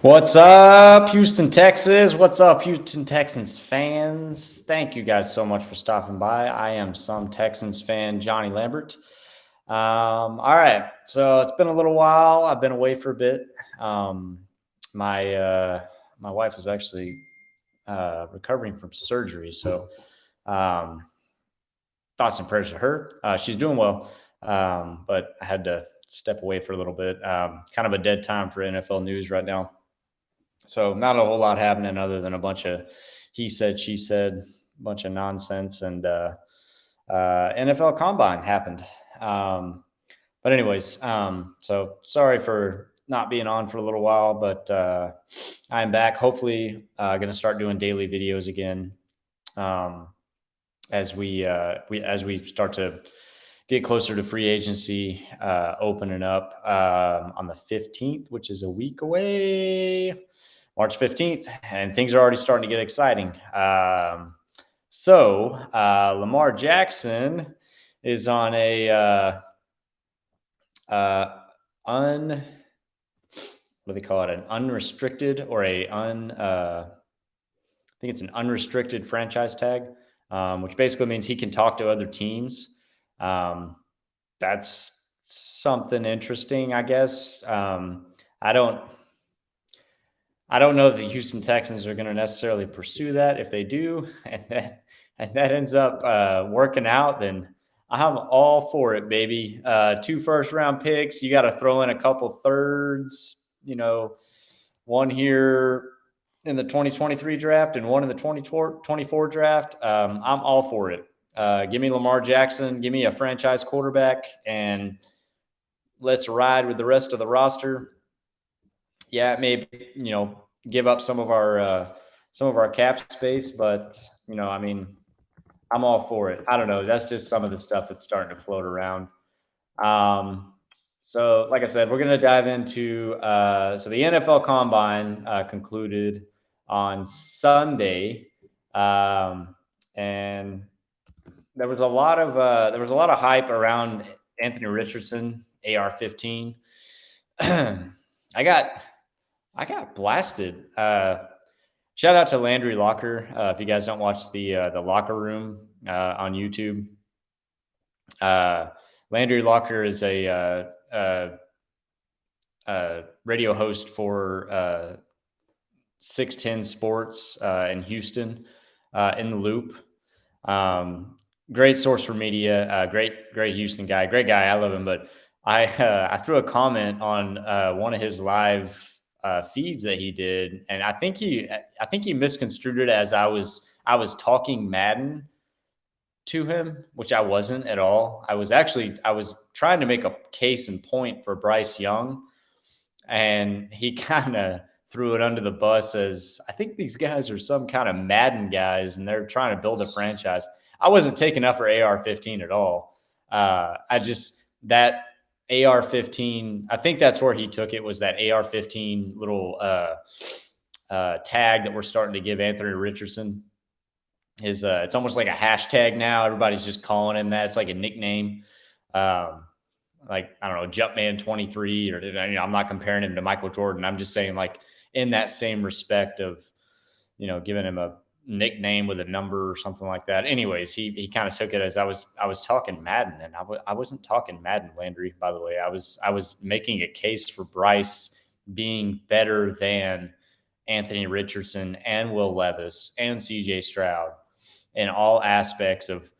What's up, Houston, Texas? What's up, Houston Texans fans? Thank you guys so much for stopping by. I am some Texans fan, Johnny Lambert. All right, so it's been a little while. I've been away for a bit. Um, my wife is actually recovering from surgery, so um, thoughts and prayers to her. She's doing well, but I had to step away for a little bit. Kind of a dead time for NFL news right now. So not a whole lot happening other than a bunch of he said, she said, a bunch of nonsense, and NFL Combine happened. But anyways, so sorry for not being on for a little while, but I'm back. Hopefully, going to start doing daily videos again um, as we start to get closer to free agency opening up on the 15th, which is a week away. March 15th, and things are already starting to get exciting. Lamar Jackson is on a what do they call it? An unrestricted or I think it's an unrestricted franchise tag, which basically means he can talk to other teams. Um, that's something interesting, I guess. I don't. I don't know if the Houston Texans are going to necessarily pursue that. If they do, and that ends up working out, then I'm all for it, baby. 2 first-round picks. You got to throw in a couple thirds. One here in the 2023 draft and one in the 2024 draft. I'm all for it. Give me Lamar Jackson. Give me a franchise quarterback, and let's ride with the rest of the roster. Yeah, maybe give up some of our cap space, but I mean, I'm all for it. I don't know. That's just some of the stuff that's starting to float around. So, like I said, we're going to dive into so the NFL Combine concluded on Sunday, and there was a lot of hype around Anthony Richardson, AR-15. I got I got blasted. Shout out to Landry Locker. If you guys don't watch the Locker Room on YouTube, uh, Landry Locker is a radio host for 610 Sports in Houston, in the Loop. Great source for media. Great Houston guy. Great guy. I love him. But I threw a comment on one of his live feeds that he did, and I think he misconstrued it as I was talking Madden to him, which I wasn't at all. I was trying to make a case and point for Bryce Young, and he kind of threw it under the bus as I think these guys are some kind of Madden guys, and they're trying to build a franchise. I wasn't taking up for AR-15 at all. I just that AR-15. I think that's where he took it, was that AR-15 little tag that we're starting to give Anthony Richardson. It's almost like a hashtag now. Everybody's just calling him that. It's like a nickname. Like, I don't know, Jumpman 23, or I'm not comparing him to Michael Jordan. I'm just saying, like, in that same respect of giving him a nickname with a number or something like that. Anyways, he kind of took it as I was talking Madden, and I wasn't talking Madden, Landry, by the way. I was making a case for Bryce being better than Anthony Richardson and Will Levis and CJ Stroud in all aspects of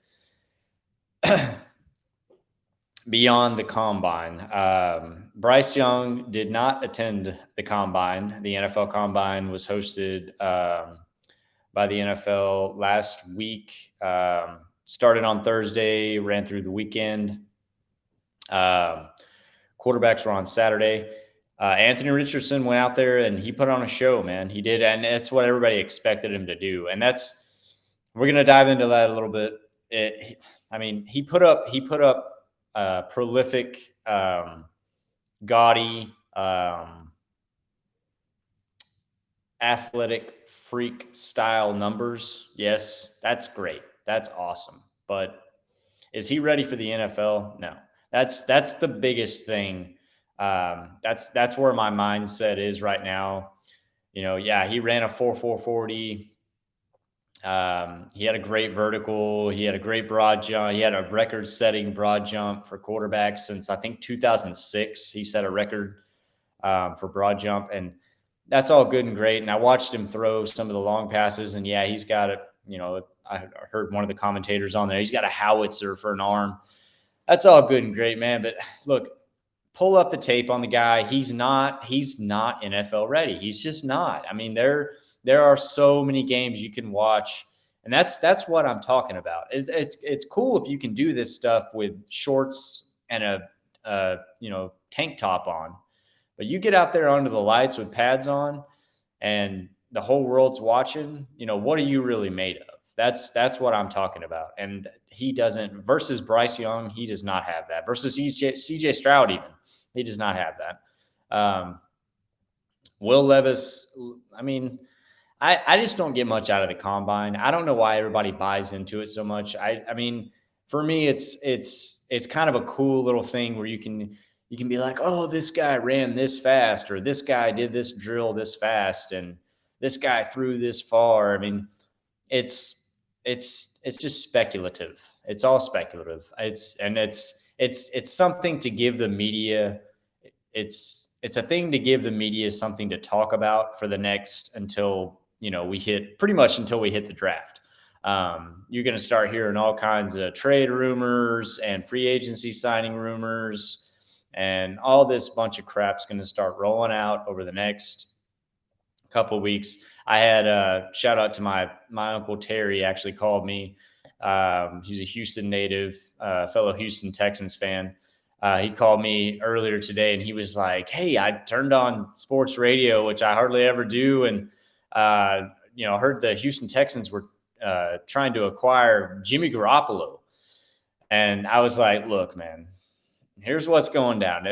beyond the combine. Bryce Young did not attend the combine. The NFL Combine was hosted by the NFL last week. Started on Thursday, ran through the weekend. Quarterbacks were on Saturday. Anthony Richardson went out there and he put on a show, man. He did, and that's what everybody expected him to do. And we're going to dive into that a little bit. He put up prolific, gaudy, athletic freak style numbers. Yes, that's great. That's awesome. But is he ready for the NFL? No. That's the biggest thing. That's where my mindset is right now. Yeah, he ran a 4.440. He had a great vertical. He had a great broad jump. He had a record-setting broad jump for quarterbacks since I think 2006. He set a record for broad jump, and that's all good and great. And I watched him throw some of the long passes, and yeah, he's got it. I heard one of the commentators on there. He's got a howitzer for an arm. That's all good and great, man. But look, pull up the tape on the guy. He's not NFL ready. He's just not. I mean, there are so many games you can watch, and that's what I'm talking about. It's cool if you can do this stuff with shorts and a tank top on, but you get out there under the lights with pads on, and the whole world's watching. What are you really made of? That's what I'm talking about. And he doesn't, versus Bryce Young, he does not have that. Versus CJ Stroud, even, he does not have that. Will Levis, I mean, I just don't get much out of the combine. I don't know why everybody buys into it so much. I mean, for me, it's kind of a cool little thing where you can be like, oh, this guy ran this fast, or this guy did this drill this fast, and this guy threw this far. I mean, it's just speculative. It's all speculative. It's something to give the media. It's a thing to give the media something to talk about for the next until we hit pretty much until we hit the draft. You're going to start hearing all kinds of trade rumors and free agency signing rumors, and all this bunch of crap's going to start rolling out over the next couple of weeks. I had a shout out to my uncle Terry. Actually called me. He's a Houston native, fellow Houston Texans fan. He called me earlier today, and he was like, "Hey, I turned on sports radio, which I hardly ever do, and heard the Houston Texans were trying to acquire Jimmy Garoppolo." And I was like, "Look, man, here's what's going down.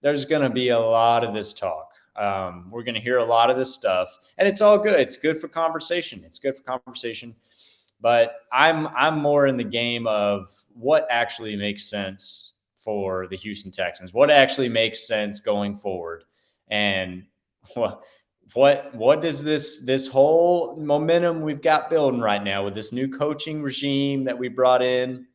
There's going to be a lot of this talk. We're going to hear a lot of this stuff, and it's all good. It's good for conversation. It's good for conversation." But I'm more in the game of what actually makes sense for the Houston Texans. What actually makes sense going forward, and what does this whole momentum we've got building right now with this new coaching regime that we brought in?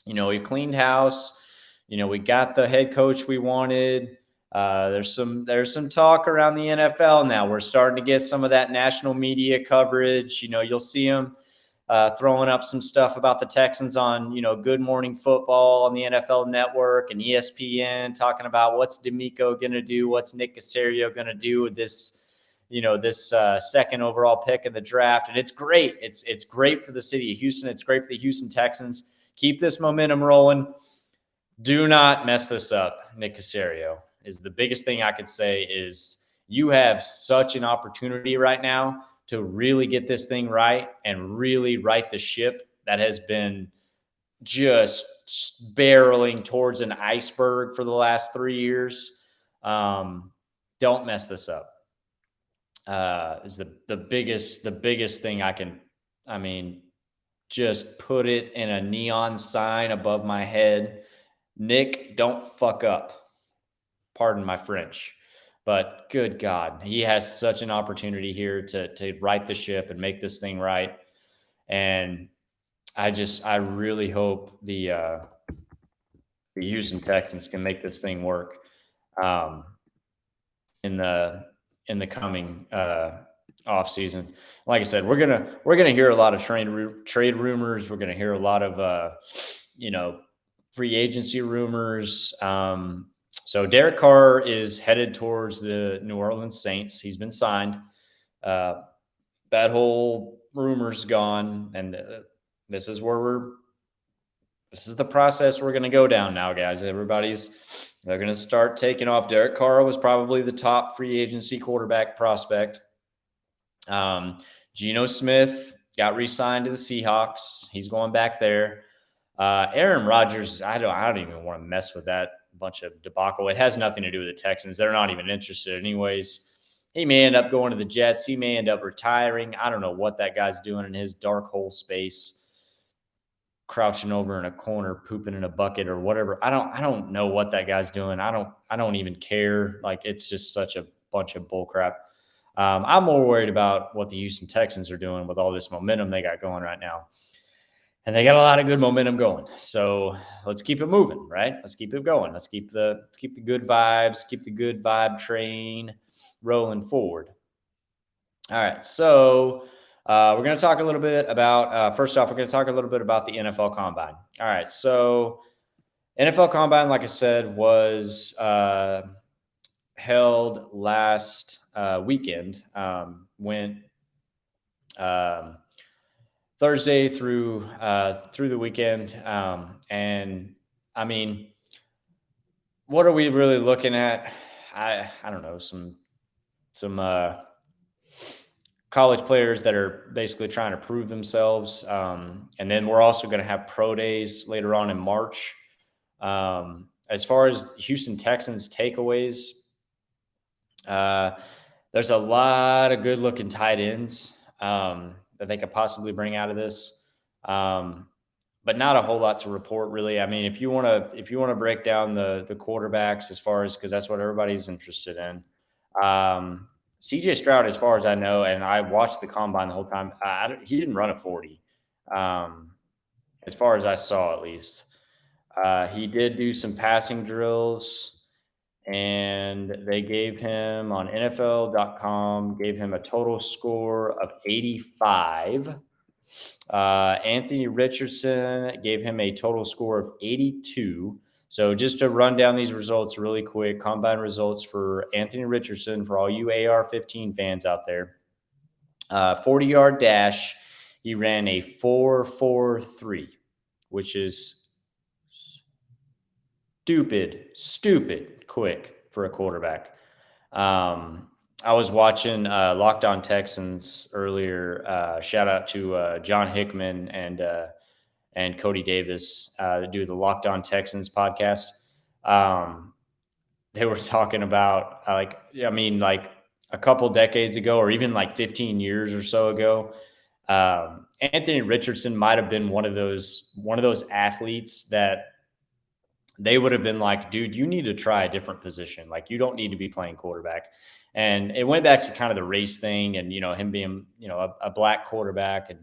We cleaned house. We got the head coach we wanted. There's some talk around the NFL now. We're starting to get some of that national media coverage. You'll see them throwing up some stuff about the Texans on, Good Morning Football on the NFL Network and ESPN, talking about what's D'Amico going to do, what's Nick Caserio going to do with this second overall pick in the draft. And it's great. It's great for the city of Houston. It's great for the Houston Texans. Keep this momentum rolling. Do not mess this up, Nick Caserio. Is the biggest thing I could say. Is you have such an opportunity right now to really get this thing right and really right the ship that has been just barreling towards an iceberg for the last 3 years. Don't mess this up. Is the biggest thing I mean, just put it in a neon sign above my head. Nick, don't fuck up. Pardon my French. But good God, he has such an opportunity here to right the ship and make this thing right. And I really hope the Houston Texans can make this thing work in the coming off season. Like I said, we're gonna hear a lot of trade rumors. We're gonna hear a lot of free agency rumors. So Derek Carr is headed towards the New Orleans Saints. He's been signed. That whole rumor's gone, and this is the process we're going to go down now, guys. They're going to start taking off. Derek Carr was probably the top free agency quarterback prospect. Geno Smith got re-signed to the Seahawks. He's going back there. Aaron Rodgers, I don't even want to mess with that bunch of debacle. It has nothing to do with the Texans. They're not even interested anyways. He may end up going to the Jets. He may end up retiring. I don't know what that guy's doing in his dark hole space, crouching over in a corner, pooping in a bucket or whatever. I don't know what that guy's doing. I don't even care. Like, it's just such a bunch of bull crap. I'm more worried about what the Houston Texans are doing with all this momentum they got going right now. And they got a lot of good momentum going. So let's keep it moving, right? Let's keep it going. Let's keep the good vibes, keep the good vibe train rolling forward. All right. So we're going to talk a little bit about, first off, we're going to talk a little bit about the NFL Combine. All right. So NFL Combine, like I said, was held last weekend. Went um, Thursday through the weekend, and I mean, what are we really looking at? I don't know, some college players that are basically trying to prove themselves, and then we're also going to have pro days later on in March. As far as Houston Texans takeaways, uh, there's a lot of good looking tight ends that they could possibly bring out of this. But not a whole lot to report really. I mean, if you want to break down the quarterbacks as far as, because that's what everybody's interested in. CJ Stroud, as far as I know, and I watched the combine the whole time, he didn't run a 40, um, as far as I saw at least. He did do some passing drills, and they gave him on NFL.com, gave him a total score of 85. Anthony Richardson gave him a total score of 82. So just to run down these results really quick, combine results for Anthony Richardson, for all you AR-15 fans out there. 40-yard dash, he ran a 4.43, which is stupid quick for a quarterback. I was watching Locked On Texans earlier. Shout out to John Hickman and Cody Davis, that do the Locked On Texans podcast. They were talking about like a couple decades ago, or even like 15 years or so ago. Anthony Richardson might have been one of those athletes that they would have been like, dude, you need to try a different position. Like, you don't need to be playing quarterback. And it went back to kind of the race thing, and him being a black quarterback. And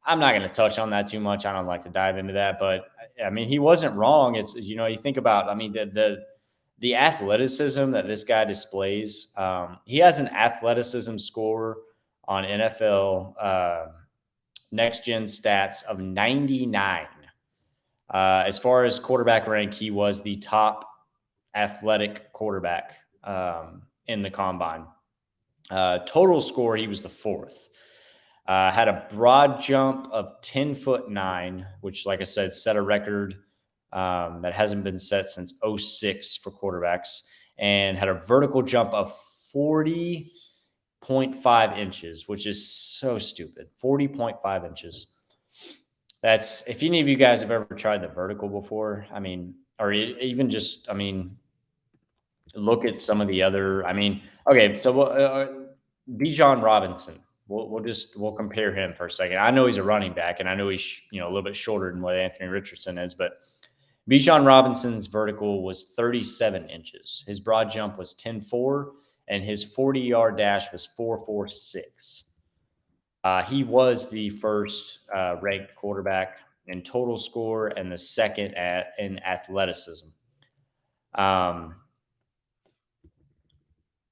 I'm not going to touch on that too much. I don't like to dive into that, but I mean, he wasn't wrong. It's, you think about, I mean, the athleticism that this guy displays. He has an athleticism score on NFL next gen stats of 99. As far as quarterback rank, he was the top athletic quarterback in the combine. Total score, he was the fourth. Had a broad jump of 10'9", which, like I said, set a record that hasn't been set since 06 for quarterbacks, and had a vertical jump of 40.5 inches, which is so stupid. 40.5 inches. That's, if any of you guys have ever tried the vertical before, I mean, or even just, I mean, look at some of the other, I mean, okay, so Bijan Robinson, we'll compare him for a second. I know he's a running back, and I know he's, a little bit shorter than what Anthony Richardson is, but Bijan Robinson's vertical was 37 inches. His broad jump was 10.4, and his 40-yard dash was 4.46. He was the first ranked quarterback in total score and the second in athleticism.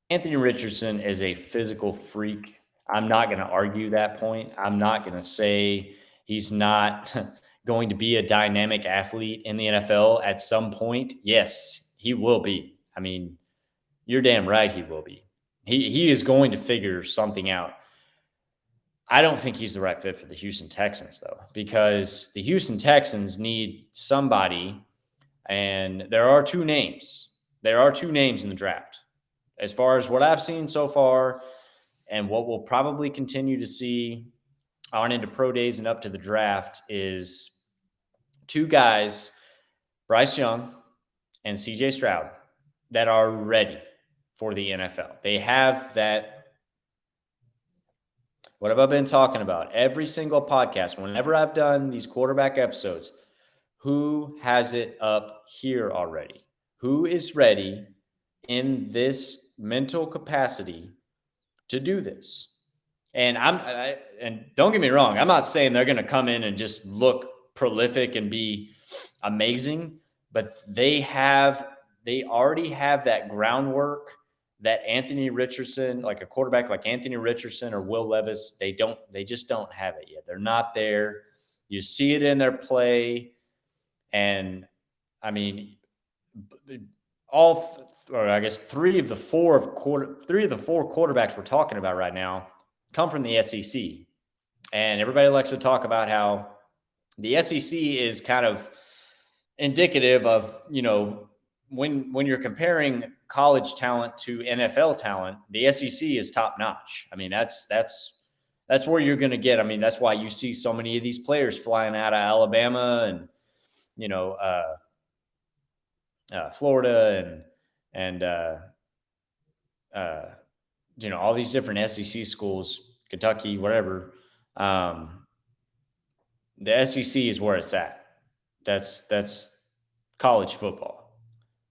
Anthony Richardson is a physical freak. I'm not going to argue that point. I'm not going to say he's not going to be a dynamic athlete in the NFL at some point. Yes, he will be. I mean, you're damn right he will be. He is going to figure something out. I don't think he's the right fit for the Houston Texans, though, because the Houston Texans need somebody, and there are two names. There are two names in the draft. As far as what I've seen so far, and what we'll probably continue to see on into pro days and up to the draft, is two guys, Bryce Young and CJ Stroud, that are ready for the NFL. They have that. What have I been talking about? Every single podcast, whenever I've done these quarterback episodes, who has it up here already? Who is ready in this mental capacity to do this. And and don't get me wrong, I'm not saying they're going to come in and just look prolific and be amazing, but they already have that groundwork that Anthony Richardson, like a quarterback like Anthony Richardson or Will Levis, they just don't have it yet. They're not there. You see it in their play. And I mean, or I guess three of the four quarterbacks we're talking about right now come from the SEC. And everybody likes to talk about how the SEC is kind of indicative of, when you're comparing college talent to NFL talent, the SEC is top notch. I mean, that's where you're going to get. I mean, that's why you see so many of these players flying out of Alabama and Florida and all these different SEC schools, Kentucky, whatever. The SEC is where it's at. That's college football.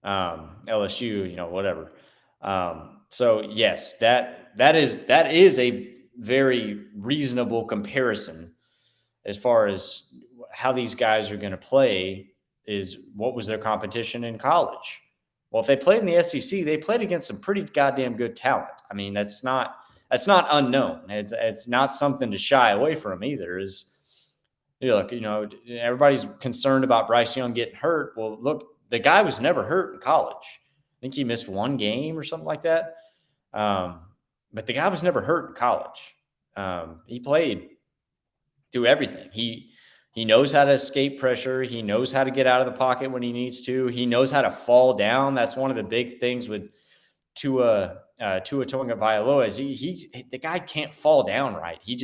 LSU, whatever. So yes, that is a very reasonable comparison as far as how these guys are going to play. Is what was their competition in college? Well, if they played in the SEC, they played against some pretty goddamn good talent. I mean, that's not unknown. It's not something to shy away from either. Look, everybody's concerned about Bryce Young getting hurt. Well, look, the guy was never hurt in college. I think he missed one game or something like that. But the guy was never hurt in college. He played through everything. He knows how to escape pressure. He knows how to get out of the pocket when he needs to. He knows how to fall down. That's one of the big things with Tua Tagovailoa is the guy can't fall down right. He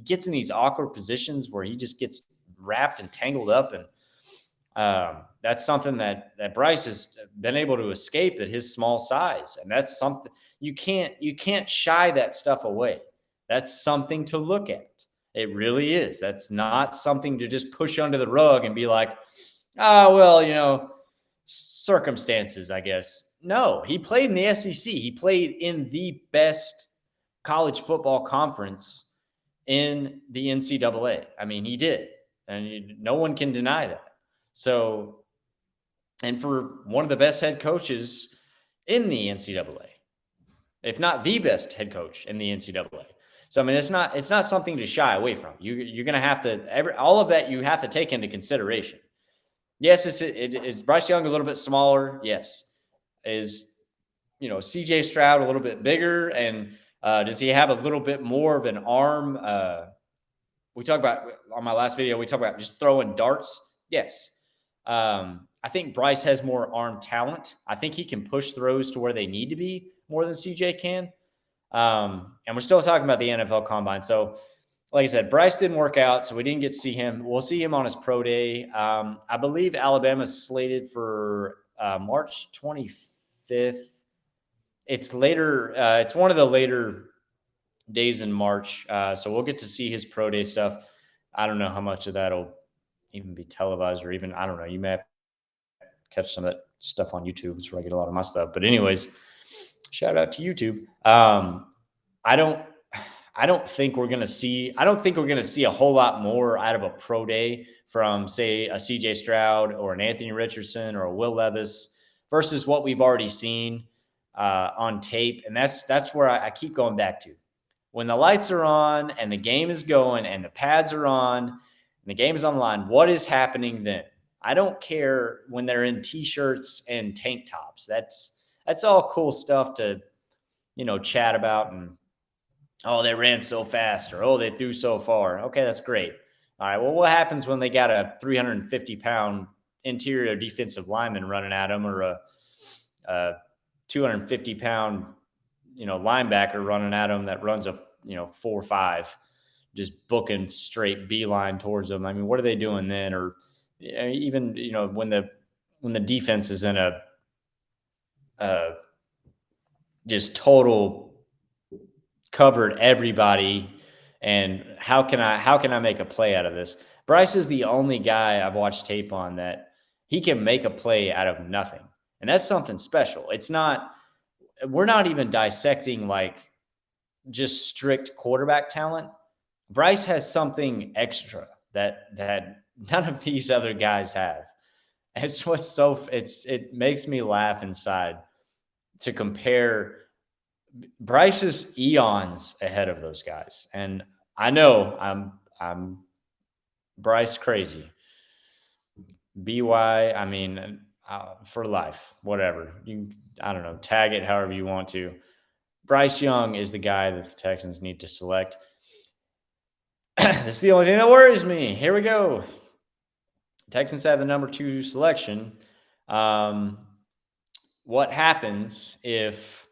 gets in these awkward positions where he just gets wrapped and tangled up, and that's something that Bryce has been able to escape at his small size, and that's something you can't shy that stuff away. That's something to look at. It really is. That's not something to just push under the rug and be like, oh, well, circumstances, I guess. No, he played in the SEC. He played in the best college football conference in the NCAA. I mean, he did. And no one can deny that. So, and for one of the best head coaches in the NCAA, if not the best head coach in the NCAA. So, I mean, it's not something to shy away from. You're going to have to, all of that you have to take into consideration. Yes, is Bryce Young a little bit smaller? Yes. Is, CJ Stroud a little bit bigger? And does he have a little bit more of an arm? We talked about, on my last video, we talked about just throwing darts. Yes. I think Bryce has more arm talent. I think he can push throws to where they need to be more than CJ can. And we're still talking about the NFL Combine. So, like I said, Bryce didn't work out, so we didn't get to see him. We'll see him on his pro day. I believe Alabama's slated for March 25th. It's later. It's one of the later days in March. So we'll get to see his pro day stuff. I don't know how much of that'll even be televised, or even, I don't know. You may have to catch some of that stuff on YouTube. It's where I get a lot of my stuff. But anyways, shout out to YouTube. I don't think we're going to see a whole lot more out of a pro day from, say, a CJ Stroud or an Anthony Richardson or a Will Levis versus what we've already seen on tape. And that's where I keep going back to. When the lights are on and the game is going and the pads are on and the game is on the line, what is happening then? I don't care when they're in T-shirts and tank tops. That's all cool stuff to, chat about, and, oh, they ran so fast, or, oh, they threw so far. Okay, that's great. All right, well, what happens when they got a 350-pound interior defensive lineman running at them, or a 250-pound, linebacker running at them that runs a, 4.5, just booking straight beeline towards them? I mean, what are they doing then? Or even, when the defense is in a just total covered everybody, and how can I make a play out of this? Bryce is the only guy I've watched tape on that he can make a play out of nothing. And that's something special. We're not even dissecting like just strict quarterback talent, Bryce has something extra that none of these other guys have. It's what's so it makes me laugh inside to compare. Bryce is eons ahead of those guys, and I know I'm Bryce crazy. BY, I mean, for life, whatever you. I don't know. Tag it however you want to. Bryce Young is the guy that the Texans need to select. This is the only thing that worries me. Here we go. Texans have the number 2 selection. What happens if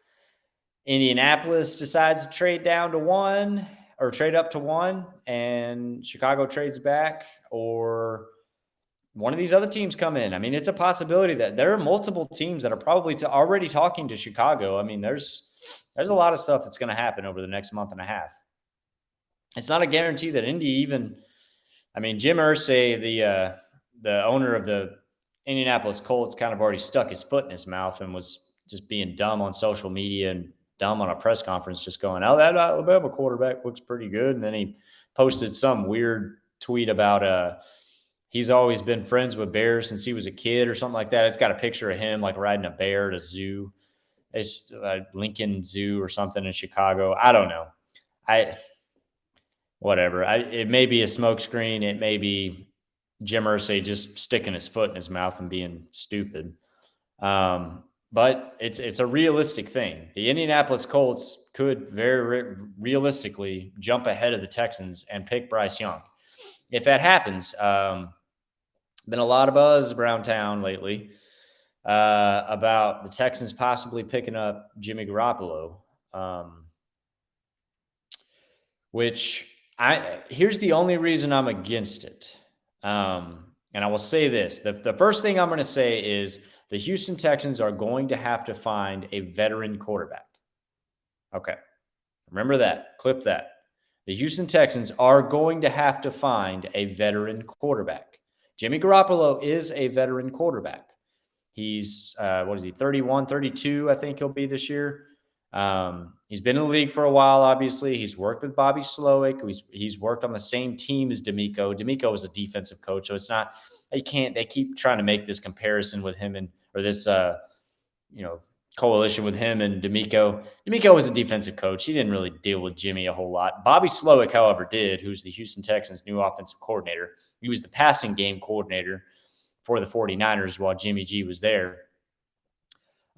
Indianapolis decides to trade down to 1 or trade up to 1 and Chicago trades back, or one of these other teams come in? I mean, it's a possibility that there are multiple teams that are probably already talking to Chicago. I mean, there's a lot of stuff that's going to happen over the next month and a half. It's not a guarantee that Indy even. I mean, Jim Irsay, the owner of the Indianapolis Colts, kind of already stuck his foot in his mouth and was just being dumb on social media and dumb on a press conference, just going, "Oh, that Alabama quarterback looks pretty good." And then he posted some weird tweet about he's always been friends with bears since he was a kid or something like that. It's got a picture of him like riding a bear at a zoo. It's Lincoln Zoo or something in Chicago. I don't know. Whatever. It may be a smokescreen. It may be Jim Irsay just sticking his foot in his mouth and being stupid. But it's a realistic thing. The Indianapolis Colts could very realistically jump ahead of the Texans and pick Bryce Young. If that happens, been a lot of buzz around town lately about the Texans possibly picking up Jimmy Garoppolo, which here's the only reason I'm against it. And I will say this. The first thing I'm going to say is the Houston Texans are going to have to find a veteran quarterback. Okay. Remember that. Clip that. The Houston Texans are going to have to find a veteran quarterback. Jimmy Garoppolo is a veteran quarterback. He's, 31, 32, I think he'll be this year. He's been in the league for a while, obviously. He's worked with Bobby Slowick. He's worked on the same team as D'Amico. D'Amico was a defensive coach, so it's not, they keep trying to make this comparison with him or this, coalition with him and D'Amico. D'Amico was a defensive coach. He didn't really deal with Jimmy a whole lot. Bobby Slowick, however, did, who's the Houston Texans' new offensive coordinator. He was the passing game coordinator for the 49ers while Jimmy G was there.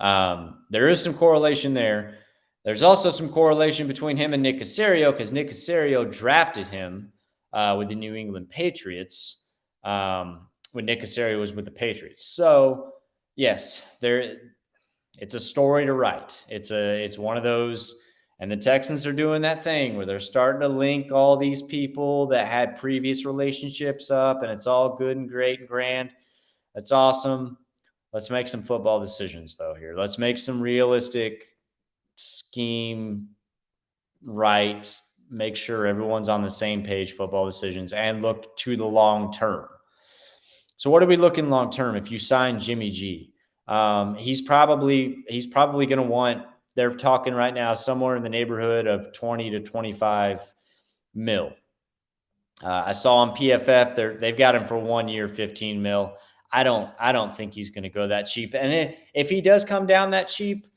There is some correlation there. There's also some correlation between him and Nick Caserio because Nick Caserio drafted him with the New England Patriots when Nick Caserio was with the Patriots. So, yes, it's a story to write. It's one of those, and the Texans are doing that thing where they're starting to link all these people that had previous relationships up, and it's all good and great and grand. That's awesome. Let's make some football decisions, though, here. Let's make some realistic scheme right. Make sure everyone's on the same page, football decisions, and look to the long term. So what are we looking long term? If you sign Jimmy G, he's probably going to want, they're talking right now somewhere in the neighborhood of 20 to 25 mil. I saw on PFF they've got him for 1 year, 15 mil. I don't think he's going to go that cheap. And if he does come down that cheap,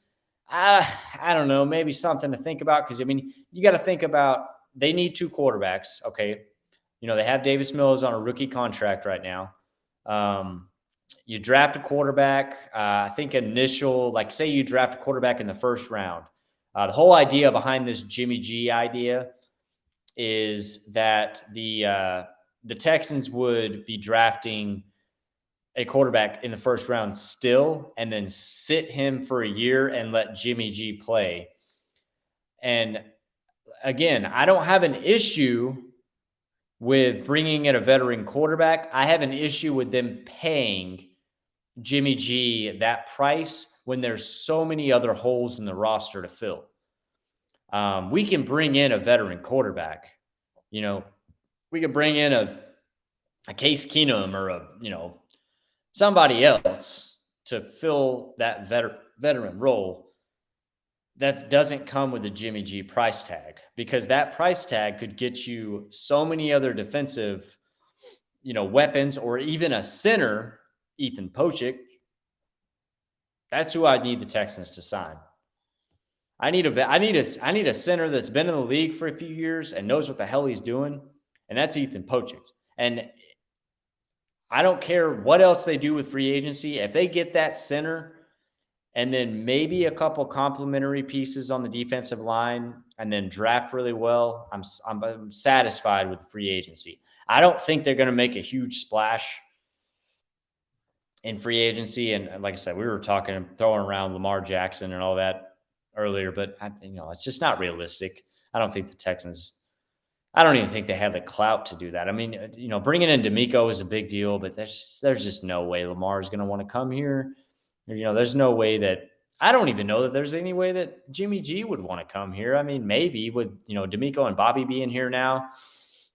I don't know, maybe something to think about. Because, I mean, you got to think about, they need 2 quarterbacks. Okay. They have Davis Mills on a rookie contract right now. You draft a quarterback. I think say you draft a quarterback in the first round. The whole idea behind this Jimmy G idea is that the Texans would be drafting a quarterback in the first round still, and then sit him for a year and let Jimmy G play. And again, I don't have an issue with bringing in a veteran quarterback. I have an issue with them paying Jimmy G that price when there's so many other holes in the roster to fill. We can bring in a veteran quarterback. We could bring in a Case Keenum or somebody else to fill that veteran role. that doesn't come with a Jimmy G price tag, because that price tag could get you so many other defensive, weapons, or even a center, Ethan Pochik. That's who I need the Texans to sign. I need a center that's been in the league for a few years and knows what the hell he's doing, and that's Ethan Pochik. And I don't care what else they do with free agency. If they get that center and then maybe a couple complementary pieces on the defensive line and then draft really well, I'm satisfied with free agency. I don't think they're going to make a huge splash in free agency. And like I said, we were throwing around Lamar Jackson and all that earlier, but it's just not realistic. I don't think the Texans, I don't even think they have the clout to do that. I mean, bringing in D'Amico is a big deal, but there's just no way Lamar is going to want to come here. There's no way that, I don't even know that there's any way that Jimmy G would want to come here. I mean, maybe with, D'Amico and Bobby being here now,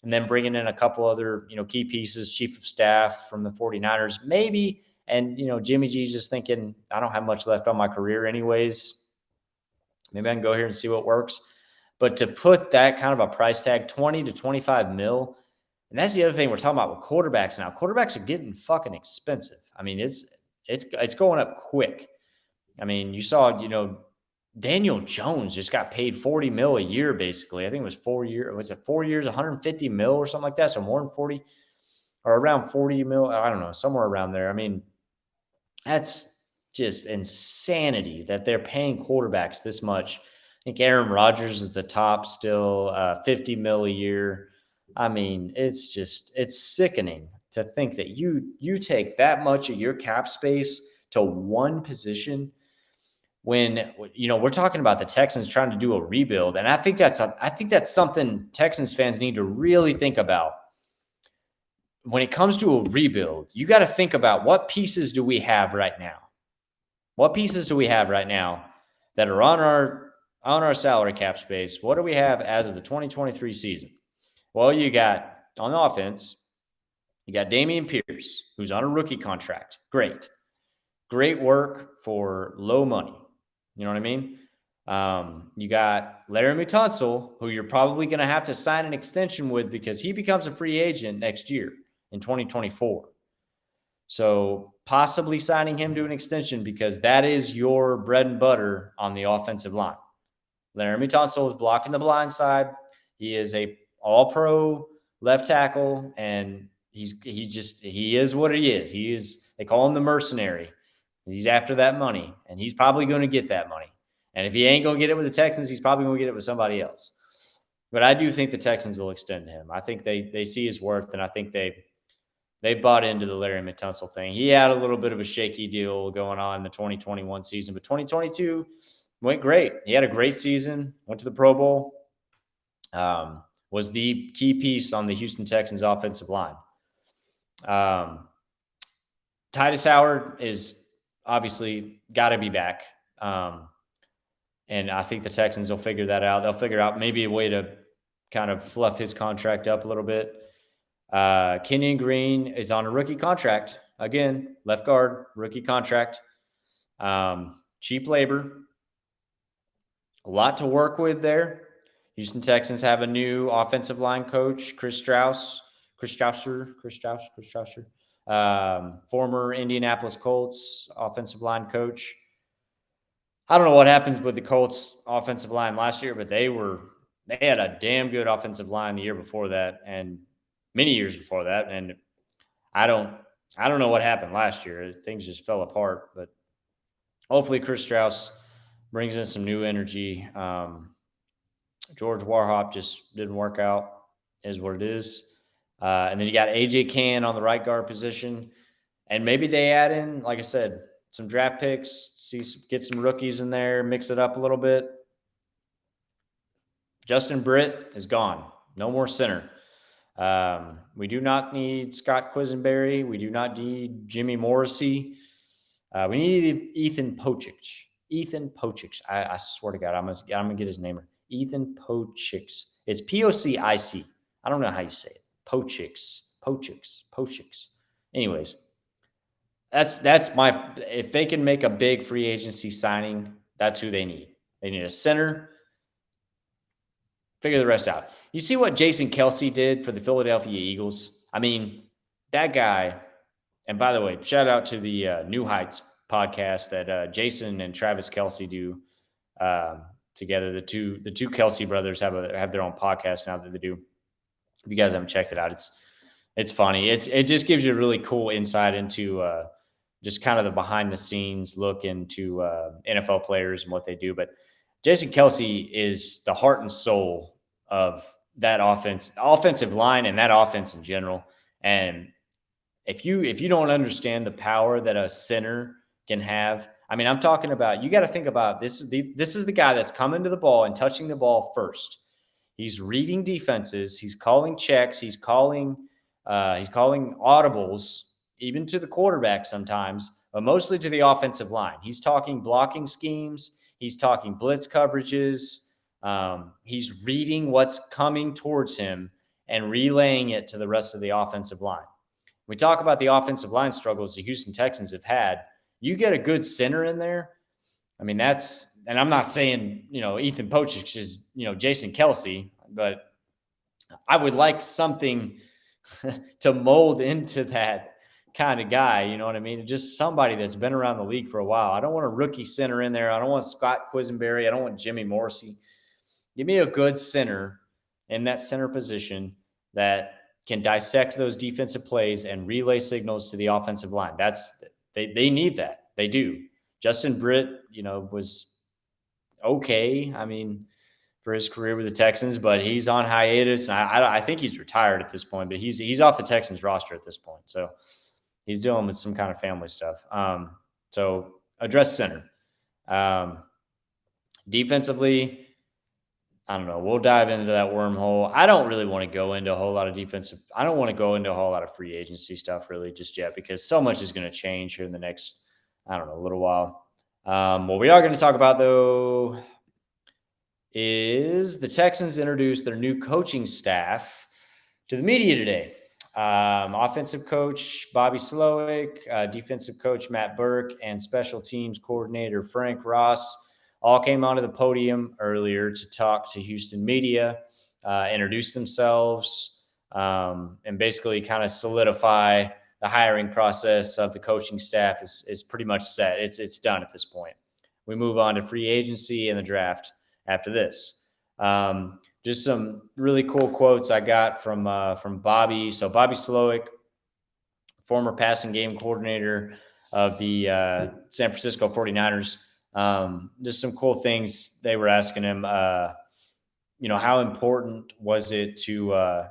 and then bringing in a couple other, key pieces, chief of staff from the 49ers, maybe. And, Jimmy G's just thinking, I don't have much left on my career anyways. Maybe I can go here and see what works. But to put that kind of a price tag, 20 to 25 mil, and that's the other thing we're talking about with quarterbacks now. Quarterbacks are getting fucking expensive. I mean, it's going up quick. I mean, you saw, Daniel Jones just got paid 40 mil a year, basically. I think it was 4 years. Was it 4 years, 150 mil or something like that? So more than 40 or around 40 mil. I don't know, somewhere around there. I mean, that's just insanity that they're paying quarterbacks this much. I think Aaron Rodgers is the top still, 50 mil a year. I mean, it's sickening to think that you take that much of your cap space to one position when, we're talking about the Texans trying to do a rebuild. And I think that's something Texans fans need to really think about. When it comes to a rebuild, you got to think about, what pieces do we have right now? What pieces do we have right now that are on our salary cap space? What do we have as of the 2023 season? Well, you got on offense, you got Dameon Pierce, who's on a rookie contract. Great work for low money. You know what I mean? You got Laramie Tunsil, who you're probably going to have to sign an extension with because he becomes a free agent next year in 2024. So possibly signing him to an extension, because that is your bread and butter on the offensive line. Laramie Tunsil is blocking the blind side. He is a all-pro left tackle, and he is what he is. They call him the mercenary. He's after that money, and he's probably going to get that money. And if he ain't going to get it with the Texans, he's probably going to get it with somebody else. But I do think the Texans will extend him. I think they see his worth, and I think they bought into the Laramie Tunsil thing. He had a little bit of a shaky deal going on in the 2021 season, but 2022 went great. He had a great season, went to the Pro Bowl, was the key piece on the Houston Texans offensive line. Titus Howard is obviously got to be back. And I think the Texans will figure that out. They'll figure out maybe a way to kind of fluff his contract up a little bit. Kenyon Green is on a rookie contract. Again, left guard, rookie contract. Cheap labor. A lot to work with there. Houston Texans have a new offensive line coach, Chris Strausser. Former Indianapolis Colts offensive line coach. I don't know what happened with the Colts offensive line last year, but they had a damn good offensive line the year before that and many years before that. And I don't know what happened last year. Things just fell apart, but hopefully Chris Strauss brings in some new energy. George Warhop just didn't work out, is what it is. And then you got AJ Cann on the right guard position. And maybe they add in, like I said, some draft picks, get some rookies in there, mix it up a little bit. Justin Britt is gone. No more center. We do not need Scott Quisenberry. We do not need Jimmy Morrissey. We need Ethan Pochik. I swear to God, I'm gonna get his name right. Ethan Pochik. It's Pocic. I don't know how you say it. Pochik. Anyways, that's my. If they can make a big free agency signing, that's who they need. They need a center. Figure the rest out. You see what Jason Kelce did for the Philadelphia Eagles? I mean, that guy. And by the way, shout out to the New Heights podcast that Jason and Travis Kelce do together. The two Kelce brothers have their own podcast now that they do. If you guys haven't checked it out, it's funny. It just gives you a really cool insight into just kind of the behind the scenes look into NFL players and what they do. But Jason Kelce is the heart and soul of that offensive line, and that offense in general. And if you don't understand the power that a center can have, I mean, I'm talking about, you got to think about this is the guy that's coming to the ball and touching the ball first. He's reading defenses. He's calling checks. He's calling audibles, even to the quarterback sometimes, but mostly to the offensive line. He's talking blocking schemes. He's talking blitz coverages. He's reading what's coming towards him and relaying it to the rest of the offensive line. We talk about the offensive line struggles the Houston Texans have had. You get a good center in there. I mean, and I'm not saying, Ethan Pochich is, Jason Kelce, but I would like something to mold into that kind of guy. You know what I mean? Just somebody that's been around the league for a while. I don't want a rookie center in there. I don't want Scott Quisenberry. I don't want Jimmy Morrissey. Give me a good center in that center position that can dissect those defensive plays and relay signals to the offensive line. They need that. They do. Justin Britt, was okay. I mean, for his career with the Texans, but he's on hiatus, and I think he's retired at this point. But he's off the Texans roster at this point, so he's dealing with some kind of family stuff. So address center. Defensively, I don't know. We'll dive into that wormhole. I don't really want to go into a whole lot of defensive. I don't want to go into a whole lot of free agency stuff really just yet, because so much is going to change here in the next, I don't know, little while. What we are going to talk about, though, is the Texans introduced their new coaching staff to the media today. Offensive coach Bobby Slowick, defensive coach Matt Burke, and special teams coordinator Frank Ross all came onto the podium earlier to talk to Houston media, introduce themselves, and basically kind of solidify the hiring process of the coaching staff is pretty much set. It's done at this point. We move on to free agency and the draft after this. Just some really cool quotes I got from Bobby. So Bobby Slowick, former passing game coordinator of the San Francisco 49ers. Just some cool things they were asking him. How important was it to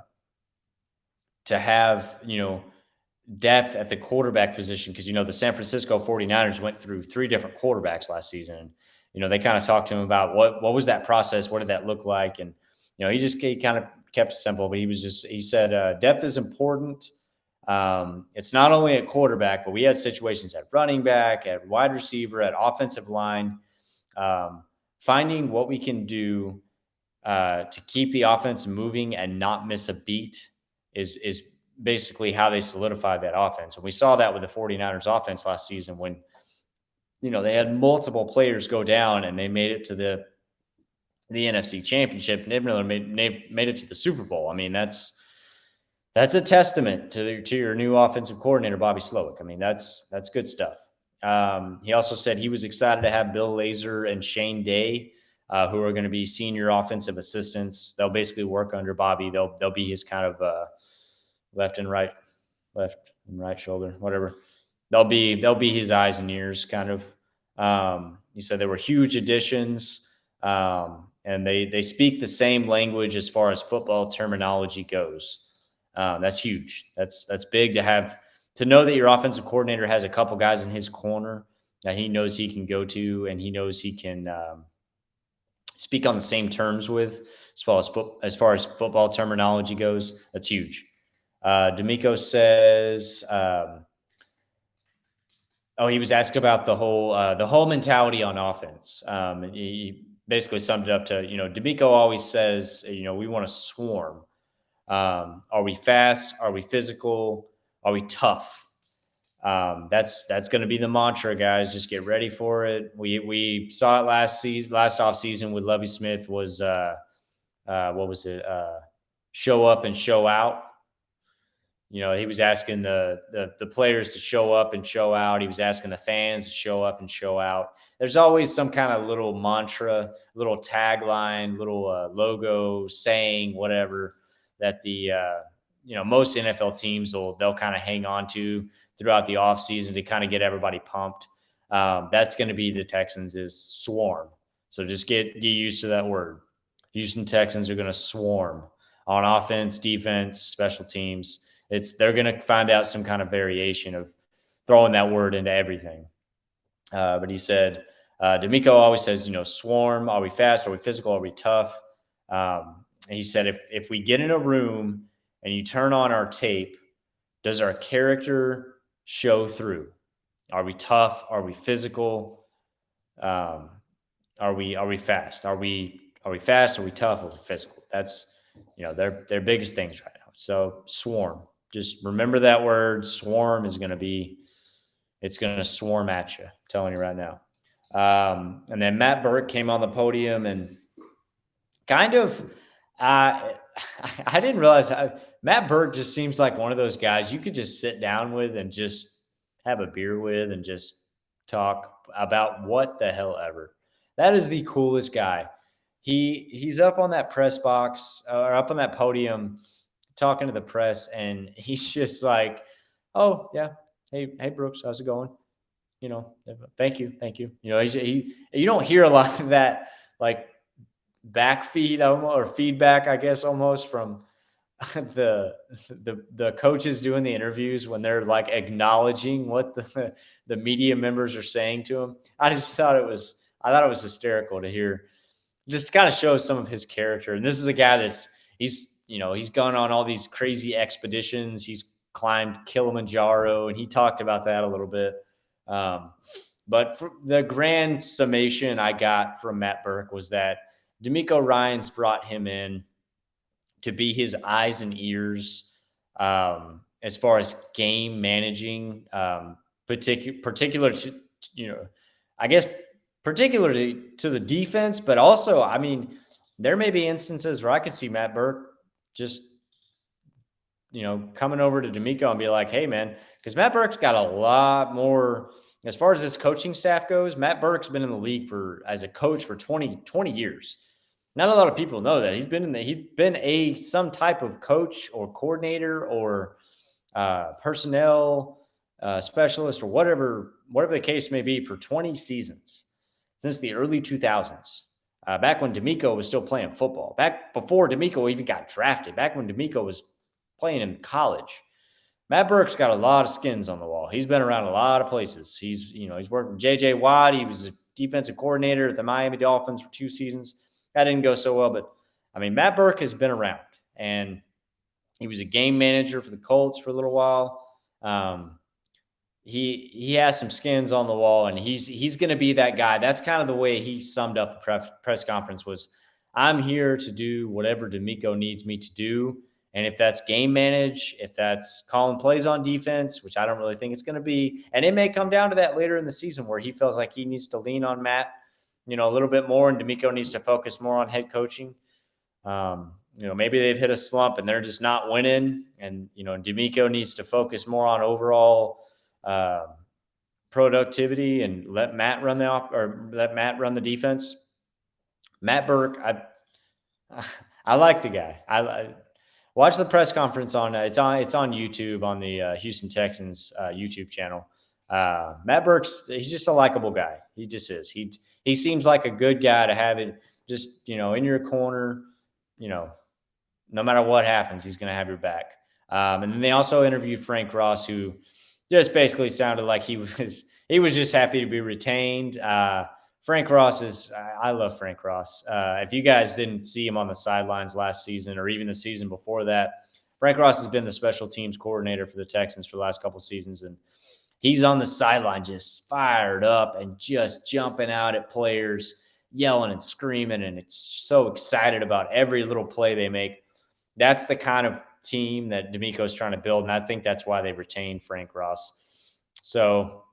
have, depth at the quarterback position? Because, the San Francisco 49ers went through 3 different quarterbacks last season. They kind of talked to him about what was that process? What did that look like? And, he kind of kept it simple, but he said, depth is important. It's not only at quarterback, but we had situations at running back, at wide receiver, at offensive line, finding what we can do to keep the offense moving and not miss a beat is basically how they solidified that offense. And we saw that with the 49ers offense last season when, they had multiple players go down and they made it to the NFC Championship, and they made it to the Super Bowl. I mean, that's a testament to your new offensive coordinator, Bobby Slowick. I mean, that's good stuff. He also said he was excited to have Bill Lazor and Shane Day, who are going to be senior offensive assistants. They'll basically work under Bobby. They'll be his kind of left and right shoulder, whatever. They'll be his eyes and ears, kind of. He said there were huge additions, and they speak the same language as far as football terminology goes. That's huge. That's big to know that your offensive coordinator has a couple guys in his corner that he knows he can go to, and he knows he can speak on the same terms with as far as football terminology goes. That's huge. D'Amico says, he was asked about the whole mentality on offense. He basically summed it up to, D'Amico always says, we want to swarm. Are we fast? Are we physical? Are we tough? That's going to be the mantra, guys. Just get ready for it. We saw it last off season with Lovie Smith was what was it? Show up and show out. He was asking the players to show up and show out. He was asking the fans to show up and show out. There's always some kind of little mantra, little tagline, little logo saying, whatever, that the most NFL teams they'll kind of hang on to throughout the offseason to kind of get everybody pumped. That's going to be the Texans is swarm. So just get used to that word. Houston Texans are going to swarm on offense, defense, special teams. They're going to find out some kind of variation of throwing that word into everything. But he said, D'Amico always says, swarm. Are we fast? Are we physical? Are we tough? And he said, if we get in a room and you turn on our tape, does our character show through? Are we tough? Are we physical? Are we fast? Are we fast? Are we tough? Are we physical? That's their biggest things right now. So swarm. Just remember that word. Swarm is going to swarm at you. I'm telling you right now. And then Matt Burke came on the podium and kind of, I didn't realize Matt Burke just seems like one of those guys you could just sit down with and just have a beer with and just talk about what the hell ever. That is the coolest guy. He's up on that press box or up on that podium talking to the press, and he's just like, "Oh yeah, hey Brooks, how's it going? Thank you. You don't hear a lot of that like back feed or feedback, I guess, almost from the coaches doing the interviews when they're like acknowledging what the media members are saying to him. I thought it was hysterical to hear. Just kind of shows some of his character. And this is a guy he's gone on all these crazy expeditions. He's climbed Kilimanjaro, and he talked about that a little bit. But for the grand summation I got from Matt Burke was that D'Amico Ryans brought him in to be his eyes and ears as far as game managing, particular to, I guess, particularly to the defense, but also, I mean, there may be instances where I could see Matt Burke just, coming over to D'Amico and be like, hey, man, because Matt Burke's got a lot more, as far as this coaching staff goes, Matt Burke's been in the league as a coach for 20 years. Not a lot of people know that. He's been some type of coach or coordinator or personnel specialist or whatever the case may be for 20 seasons since the early 2000s. Back when D'Amico was still playing football, back before D'Amico even got drafted, back when D'Amico was playing in college. Matt Burke's got a lot of skins on the wall. He's been around a lot of places. He's worked with J.J. Watt. He was a defensive coordinator at the Miami Dolphins for 2 seasons. That didn't go so well, but I mean, Matt Burke has been around, and he was a game manager for the Colts for a little while. He has some skins on the wall, and he's going to be that guy. That's kind of the way he summed up the press conference was, I'm here to do whatever D'Amico needs me to do. And if that's game manage, if that's calling plays on defense, which I don't really think it's going to be, and it may come down to that later in the season where he feels like he needs to lean on Matt, a little bit more, and D'Amico needs to focus more on head coaching. Maybe they've hit a slump and they're just not winning, and D'Amico needs to focus more on overall productivity and let Matt run the defense. Matt Burke, I like the guy. I watch the press conference on it's on YouTube on the Houston Texans YouTube channel. Matt Burke's he's just a likable guy. He just is. He seems like a good guy to have it just in your corner. No matter what happens, he's going to have your back. And then they also interviewed Frank Ross, who just basically sounded like he was just happy to be retained. Frank Ross I love Frank Ross. If you guys didn't see him on the sidelines last season or even the season before that, Frank Ross has been the special teams coordinator for the Texans for the last couple of seasons. And he's on the sideline just fired up and just jumping out at players, yelling and screaming. And it's so excited about every little play they make. That's the kind of team that D'Amico's trying to build. And I think that's why they retained Frank Ross. So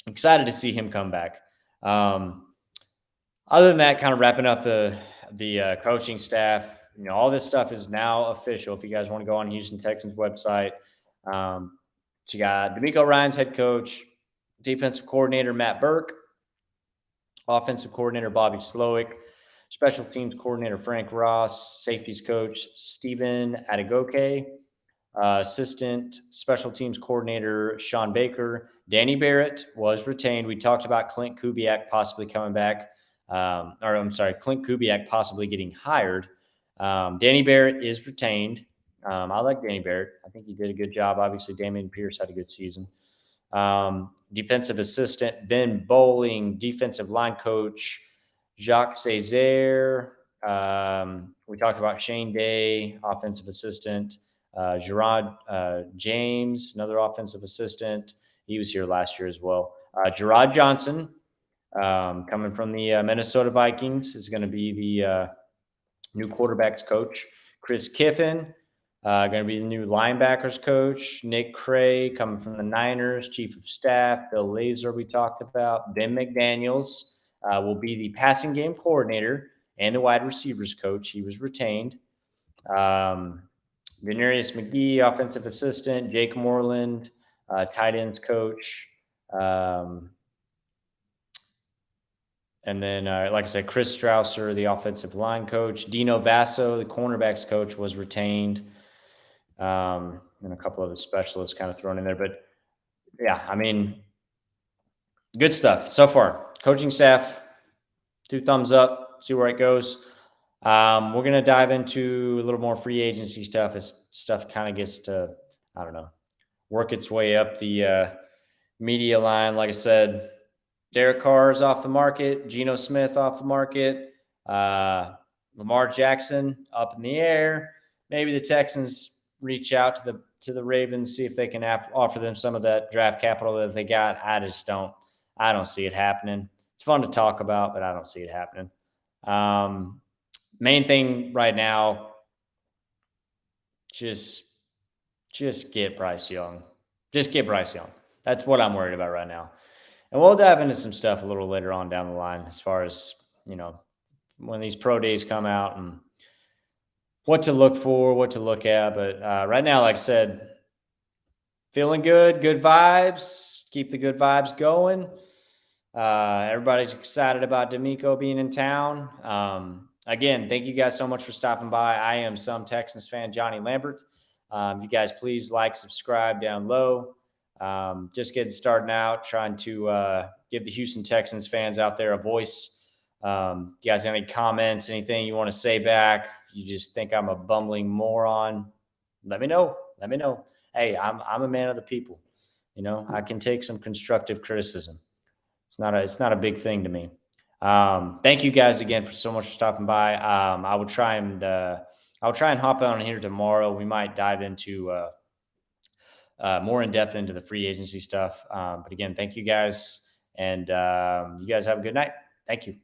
excited to see him come back. Other than that, kind of wrapping up the coaching staff. All this stuff is now official. If you guys want to go on Houston Texans website, so you got D'Amico Ryan's head coach, defensive coordinator Matt Burke, offensive coordinator Bobby Slowick, special teams coordinator Frank Ross, safeties coach Stephen Adegoke, assistant special teams coordinator Sean Baker. Danny Barrett was retained. We talked about Clint Kubiak possibly coming back, Clint Kubiak possibly getting hired. Danny Barrett is retained. I like Danny Barrett. I think he did a good job. Obviously, Damian Pierce had a good season. Defensive assistant Ben Bowling, defensive line coach Jacques Césaire. We talked about Shane Day, offensive assistant. Gerard James, another offensive assistant. He was here last year as well. Gerard Johnson, coming from the Minnesota Vikings, is going to be the new quarterbacks coach. Chris Kiffin, going to be the new linebackers coach. Nick Cray, coming from the Niners, chief of staff. Bill Lazor, we talked about. Ben McDaniels will be the passing game coordinator and the wide receivers coach. He was retained. Venerius McGee, offensive assistant. Jake Moreland, tight ends coach. And then, like I said, Chris Strausser, the offensive line coach. Dino Vasso, the cornerbacks coach, was retained. And a couple of the specialists kind of thrown in there. But, yeah, I mean, good stuff so far. Coaching staff, 2 thumbs up. See where it goes. We're going to dive into a little more free agency stuff as stuff kind of gets to, I don't know, work its way up the media line. Like I said, Derek Carr is off the market. Geno Smith off the market. Lamar Jackson up in the air. Maybe the Texans reach out to the Ravens, see if they can offer them some of that draft capital that they got. I don't see it happening. It's fun to talk about, but I don't see it happening. Main thing right now, just get Bryce Young. Just get Bryce Young. That's what I'm worried about right now. And we'll dive into some stuff a little later on down the line as far as, when these pro days come out and what to look for, what to look at. But right now, like I said, feeling good vibes. Keep the good vibes going. Everybody's excited about D'Amico being in town. Again, thank you guys so much for stopping by. I am some Texans fan, Johnny Lambert. You guys, please like, subscribe down low. Just getting started out, trying to give the Houston Texans fans out there a voice. You guys have any comments, anything you want to say back? You just think I'm a bumbling moron? Let me know. Hey, I'm a man of the people. I can take some constructive criticism. It's not a big thing to me. Thank you guys again for so much for stopping by. I will try and hop on here tomorrow. We might dive into more in depth into the free agency stuff. But again, thank you guys, and you guys have a good night. Thank you.